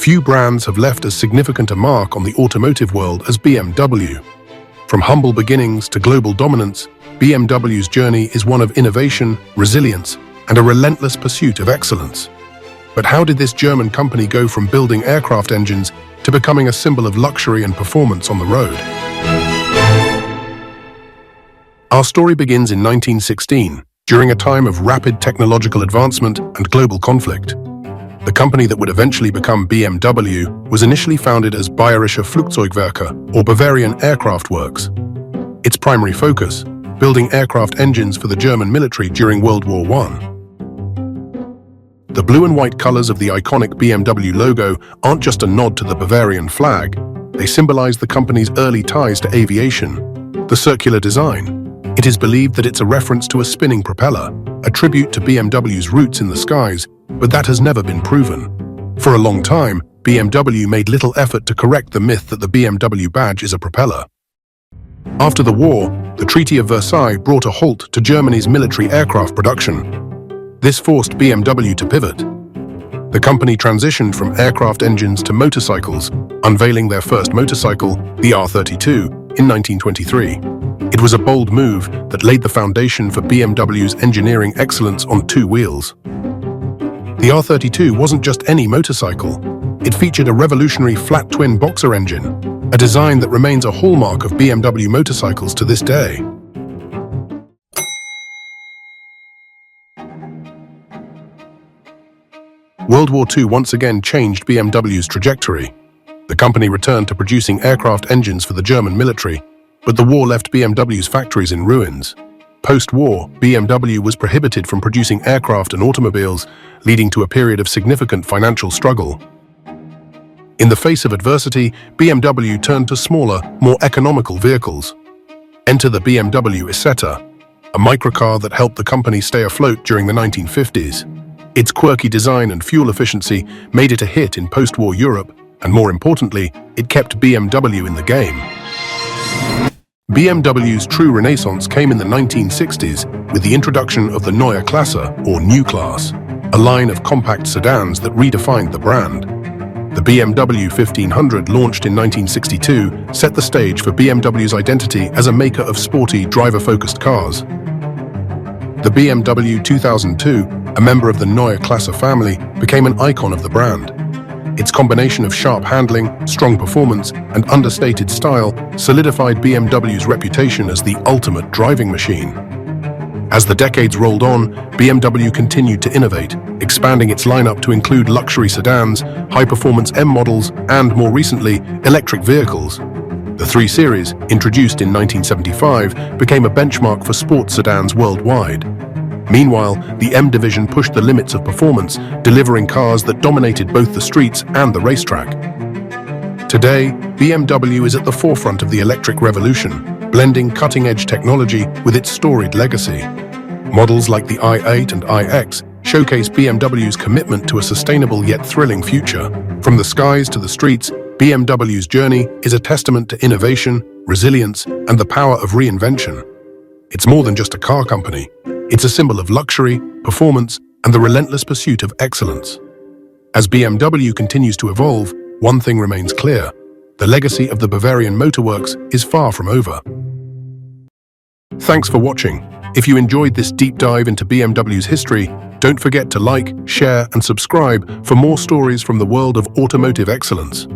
Few brands have left as significant a mark on the automotive world as BMW. From humble beginnings to global dominance, BMW's journey is one of innovation, resilience, and a relentless pursuit of excellence. But how did this German company go from building aircraft engines to becoming a symbol of luxury and performance on the road? Our story begins in 1916, during a time of rapid technological advancement and global conflict. The company that would eventually become BMW was initially founded as Bayerische Flugzeugwerke, or Bavarian Aircraft Works. Its primary focus, building aircraft engines for the German military during World War I. The blue and white colors of the iconic BMW logo aren't just a nod to the Bavarian flag, they symbolize the company's early ties to aviation. The circular design. It is believed that it's a reference to a spinning propeller, a tribute to BMW's roots in the skies, but that has never been proven. For a long time, BMW made little effort to correct the myth that the BMW badge is a propeller. After the war, the Treaty of Versailles brought a halt to Germany's military aircraft production. This forced BMW to pivot. The company transitioned from aircraft engines to motorcycles, unveiling their first motorcycle, the R32, in 1923. It was a bold move that laid the foundation for BMW's engineering excellence on two wheels. The R32 wasn't just any motorcycle. It featured a revolutionary flat twin boxer engine, a design that remains a hallmark of BMW motorcycles to this day. World War II once again changed BMW's trajectory. The company returned to producing aircraft engines for the German military, but the war left BMW's factories in ruins. Post-war, BMW was prohibited from producing aircraft and automobiles, leading to a period of significant financial struggle. In the face of adversity, BMW turned to smaller, more economical vehicles. Enter the BMW Isetta, a microcar that helped the company stay afloat during the 1950s. Its quirky design and fuel efficiency made it a hit in post-war Europe, and more importantly, it kept BMW in the game. BMW's true renaissance came in the 1960s with the introduction of the Neue Klasse, or New Class, a line of compact sedans that redefined the brand. The BMW 1500, launched in 1962, set the stage for BMW's identity as a maker of sporty, driver-focused cars. The BMW 2002, a member of the Neue Klasse family, became an icon of the brand. Its combination of sharp handling, strong performance, and understated style solidified BMW's reputation as the ultimate driving machine. As the decades rolled on, BMW continued to innovate, expanding its lineup to include luxury sedans, high-performance M models, and, more recently, electric vehicles. The 3 Series, introduced in 1975, became a benchmark for sports sedans worldwide. Meanwhile, the M division pushed the limits of performance, delivering cars that dominated both the streets and the racetrack. Today, BMW is at the forefront of the electric revolution, blending cutting-edge technology with its storied legacy. Models like the i8 and iX showcase BMW's commitment to a sustainable yet thrilling future. From the skies to the streets, BMW's journey is a testament to innovation, resilience, and the power of reinvention. It's more than just a car company. It's a symbol of luxury, performance, and the relentless pursuit of excellence. As BMW continues to evolve, one thing remains clear: the legacy of the Bavarian Motorworks is far from over. Thanks for watching. If you enjoyed this deep dive into BMW's history, don't forget to like, share, and subscribe for more stories from the world of automotive excellence.